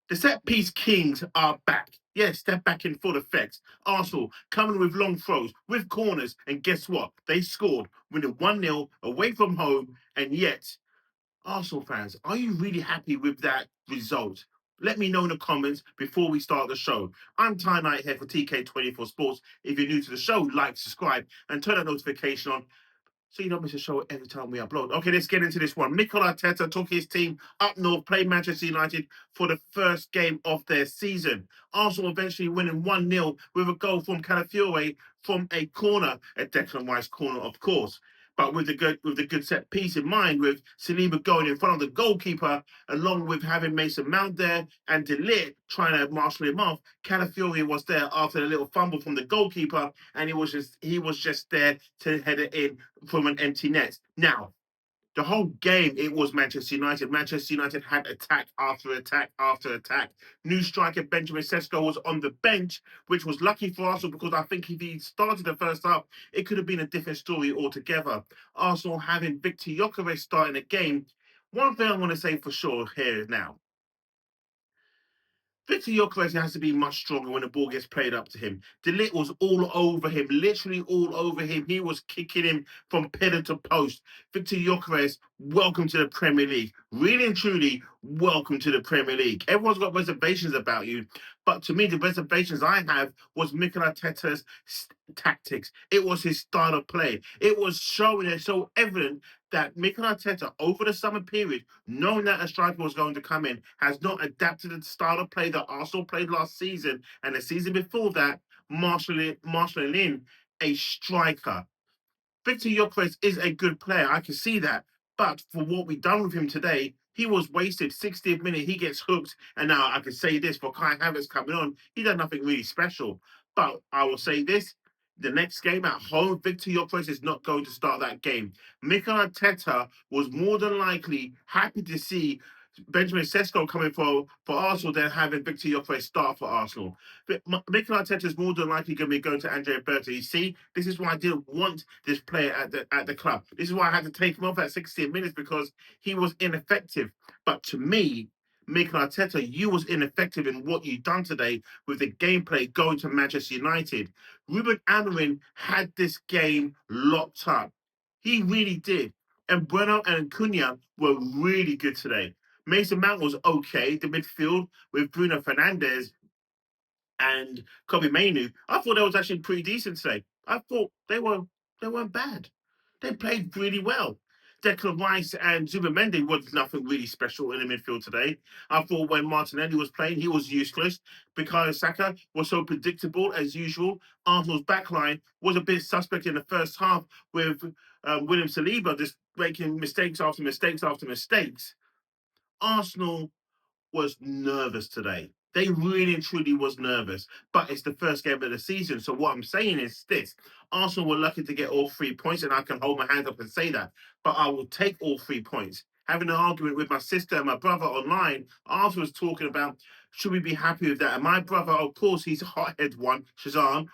The set-piece kings are back. Yes, they're back in full effect. Arsenal coming with long throws, with corners, and guess what? They scored, winning 1-0 away from home, and yet Arsenal fans, are you really happy with that result? Let me know in the comments before we start the show. I'm Ty Knight here for TK24 Sports. If you're new to the show, like, subscribe, and turn that notification on so you don't miss a show every time we upload. Okay, let's get into this one. Mikel Arteta took his team up north, played Manchester United for the first game of their season. Arsenal eventually winning 1-0 with a goal from Calafiore from a corner, a Declan Rice corner, of course. But with the good set piece in mind, with Saliba going in front of the goalkeeper, along with having Mason Mount there and De Ligt trying to marshal him off, Calafiore was there after a little fumble from the goalkeeper, and he was just there to head it in from an empty net. Now, the whole game, it was Manchester United. Manchester United had attack after attack after attack. New striker Benjamin Sesko was on the bench, which was lucky for Arsenal because I think if he started the first half, it could have been a different story altogether. Arsenal having Victor Gyökeres starting the game. One thing I want to say for sure here now. Victor Gyökeres has to be much stronger when the ball gets played up to him. De Ligt was all over him, literally all over him. He was kicking him from pillar to post. Victor Gyökeres, welcome to the Premier League. Really and truly, welcome to the Premier League. Everyone's got reservations about you, but to me, the reservations I have was Mikel Arteta's tactics. It was his style of play. It was showing it so evident that Mikel Arteta, over the summer period, knowing that a striker was going to come in, has not adapted to the style of play that Arsenal played last season and the season before that, marshalling in a striker. Victor Gyökeres is a good player. I can see that. But for what we've done with him today, he was wasted. 60th minute, he gets hooked. And now I can say this for Kai Havertz coming on, he done nothing really special. But I will say this. The next game at home, Victor Gyökeres is not going to start that game. Mikel Arteta was more than likely happy to see Benjamin Sesko coming for Arsenal than having Victor Gyökeres start for Arsenal. But Mikel Arteta is more than likely going to be going to Andrea Berta. You see, this is why I didn't want this player at the club. This is why I had to take him off at 16 minutes because he was ineffective. But to me, Mikel Arteta, you was ineffective in what you done today with the gameplay going to Manchester United. Ruben Amorim had this game locked up. He really did. And Bueno and Cunha were really good today. Mason Mount was okay. The midfield with Bruno Fernandes and Kobe Mainu, I thought that was actually pretty decent today. I thought they weren't bad. They played really well. Declan Rice and Zubimendi was nothing really special in the midfield today. I thought when Martinelli was playing, he was useless. Bukayo Saka was so predictable as usual. Arsenal's backline was a bit suspect in the first half with William Saliba just making mistakes after mistakes after mistakes. Arsenal was nervous today. They really and truly was nervous. But it's the first game of the season. So what I'm saying is this. Arsenal were lucky to get all 3 points, and I can hold my hands up and say that. But I will take all 3 points. Having an argument with my sister and my brother online, Arsenal was talking about should we be happy with that? And my brother, of course, he's a hothead one, Shazam,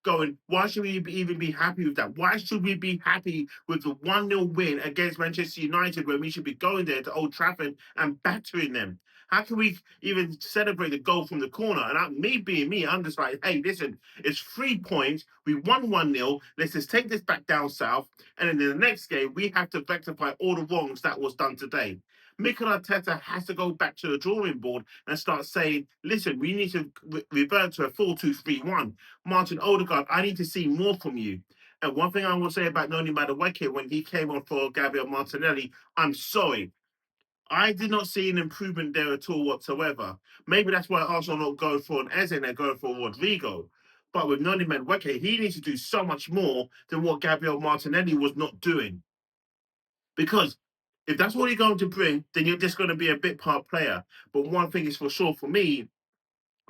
going, why should we even be happy with that? Why should we be happy with the 1-0 win against Manchester United when we should be going there to Old Trafford and battering them? How can we even celebrate the goal from the corner? And me being me, I'm just like, hey, listen, it's 3 points. We won 1-0. Let's just take this back down south. And then in the next game, we have to rectify all the wrongs that was done today. Mikel Arteta has to go back to the drawing board and start saying, listen, we need to revert to a 4-2-3-1. Martin Odegaard, I need to see more from you. And one thing I will say about Noni Madueke when he came on for Gabriel Martinelli, I'm sorry. I did not see an improvement there at all whatsoever. Maybe that's why Arsenal not going for an Eze and they're going for Rodrigo. But with Noni Madueke, he needs to do so much more than what Gabriel Martinelli was not doing. Because if that's what you're going to bring, then you're just going to be a bit part player. But one thing is for sure for me,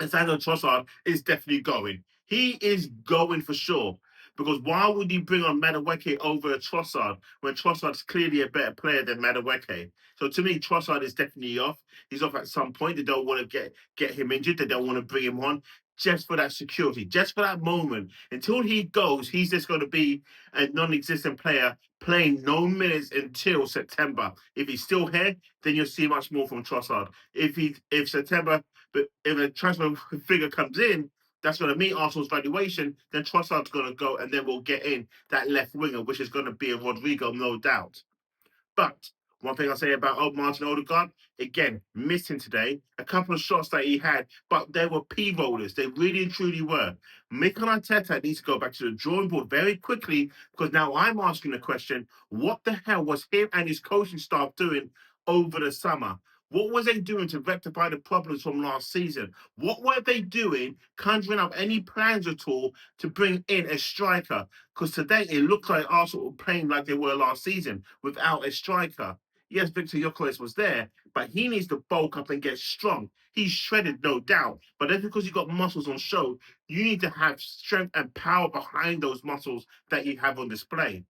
Sandro Trossard is definitely going. He is going for sure. Because why would you bring on Madueke over Trossard when Trossard's clearly a better player than Madueke? So to me, Trossard is definitely off. He's off at some point. They don't want to get him injured. They don't want to bring him on. just for that security, just for that moment. Until he goes, he's just going to be a non-existent player playing no minutes until September. If he's still here, then you'll see much more from Trossard. If September, but if a transfer figure comes in, that's going to meet Arsenal's valuation, then Trossard's going to go, and then we'll get in that left winger, which is going to be a Rodrigo, no doubt. But one thing I'll say about Martin Odegaard, again, missing today, a couple of shots that he had, but they were P-rollers. They really and truly were. Mikel Arteta needs to go back to the drawing board very quickly, because now I'm asking the question, what the hell was him and his coaching staff doing over the summer? What was they doing to rectify the problems from last season? What were they doing, conjuring up any plans at all to bring in a striker? Because today it looks like Arsenal were playing like they were last season without a striker. Yes, Victor Gyökeres was there, but he needs to bulk up and get strong. He's shredded, no doubt, but that's because you got muscles on show. You need to have strength and power behind those muscles that you have on display.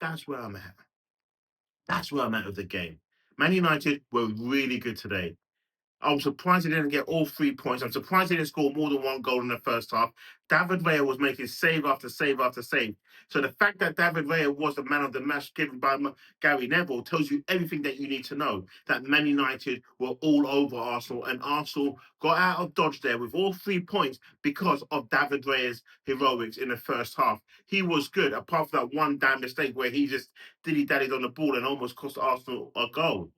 That's where I'm at. That's where I'm at with the game. Man United were really good today. I'm surprised they didn't get all 3 points. I'm surprised they didn't score more than one goal in the first half. David Raya was making save after save after save. So the fact that David Raya was the man of the match given by Gary Neville tells you everything that you need to know. That Man United were all over Arsenal, and Arsenal got out of dodge there with all 3 points because of David Raya's heroics in the first half. He was good, apart from that one damn mistake where he just dilly-dallied on the ball and almost cost Arsenal a goal.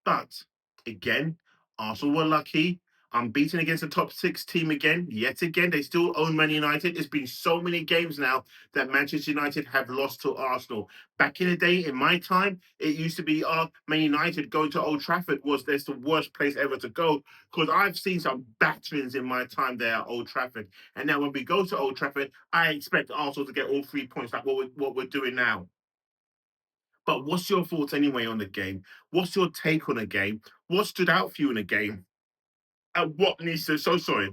But again, Arsenal were lucky. Unbeaten against the top six team again. Yet again, they still own Man United. It's been so many games now that Manchester United have lost to Arsenal. Back in the day, in my time, it used to be Man United going to Old Trafford was the worst place ever to go, because I've seen some batterings in my time there at Old Trafford. And now when we go to Old Trafford, I expect Arsenal to get all 3 points like what we're doing now. But what's your thoughts anyway on the game? What's your take on the game? What stood out for you in the game? And what needs to so sorry,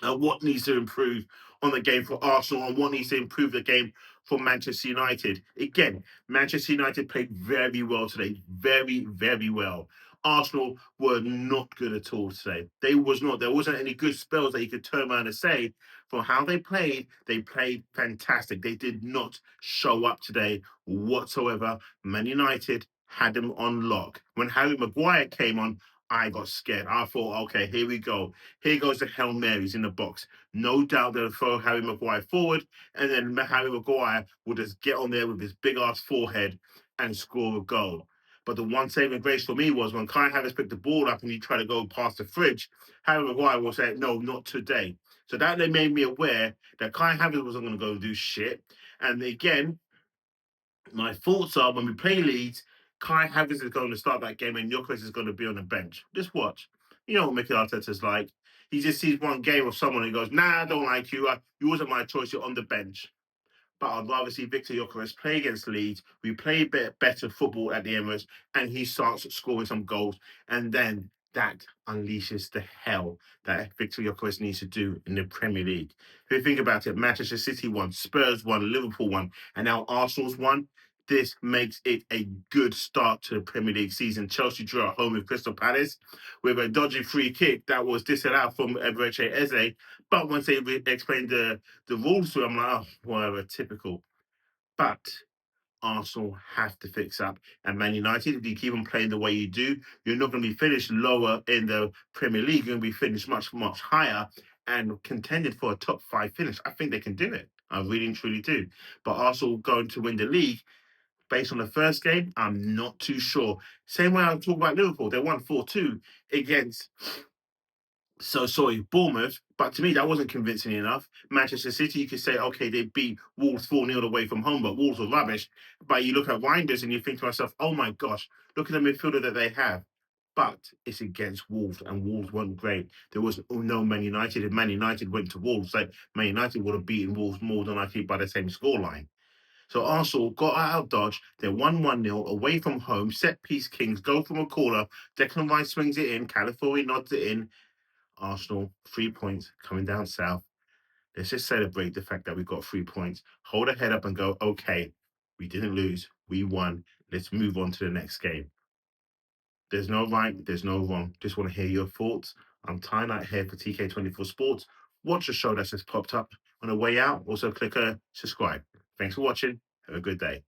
what needs to improve on the game for Arsenal, and what needs to improve the game for Manchester United. Again, Manchester United played very well today, very, very well. Arsenal were not good at all today. They was not. There wasn't any good spells that you could turn around and say for how they played fantastic. They did not show up today whatsoever. Man United had them on lock. When Harry Maguire came on, I got scared. I thought, okay, here we go. Here goes the Hail Marys in the box. No doubt they'll throw Harry Maguire forward, and then Harry Maguire will just get on there with his big ass forehead and score a goal. But the one saving grace for me was when Kai Havertz picked the ball up and he tried to go past the fridge, Harry Maguire will say, no, not today. So that they made me aware that Kai Havertz wasn't going to go and do shit. And again, my thoughts are when we play Leeds, Kai Havertz is going to start that game and Gyökeres is going to be on the bench. Just watch. You know what Mikel Arteta's like. He just sees one game of someone and he goes, nah, I don't like you. You wasn't my choice. You're on the bench. But I'd rather see Victor Gyökeres play against Leeds. We play a bit better football at the Emirates, and he starts scoring some goals. And then that unleashes the hell that Victor Gyökeres needs to do in the Premier League. If you think about it, Manchester City won, Spurs won, Liverpool won, and now Arsenal's won. This makes it a good start to the Premier League season. Chelsea drew at home with Crystal Palace with a dodgy free kick that was disallowed from Eberechi Eze. But once they explained the rules to him, I'm like, oh, whatever, typical. But Arsenal have to fix up. And Man United, if you keep on playing the way you do, you're not going to be finished lower in the Premier League. You're going to be finished much, much higher and contended for a top five finish. I think they can do it. I really and truly do. But Arsenal going to win the league based on the first game, I'm not too sure. Same way I talk about Liverpool. They won 4-2 against Bournemouth, but to me that wasn't convincing enough. Manchester City, you could say, okay, they beat Wolves 4-0 away from home, but Wolves were rubbish. But you look at Reinders and you think to yourself, oh my gosh, look at the midfielder that they have. But it's against Wolves, and Wolves weren't great. There was no Man United. If Man United went to Wolves, like Man United would have beaten Wolves more than likely by the same scoreline. So Arsenal got out of dodge. They won 1-0 away from home. Set piece Kings go from a corner. Declan Rice swings it in. Calafiori nods it in. Arsenal, 3 points coming down south. Let's just celebrate the fact that we got 3 points. Hold our head up and go, okay, we didn't lose. We won. Let's move on to the next game. There's no right, there's no wrong. Just want to hear your thoughts. I'm Ty Knight here for TK24 Sports. Watch the show that's just popped up on the way out. Also, click subscribe. Thanks for watching. Have a good day.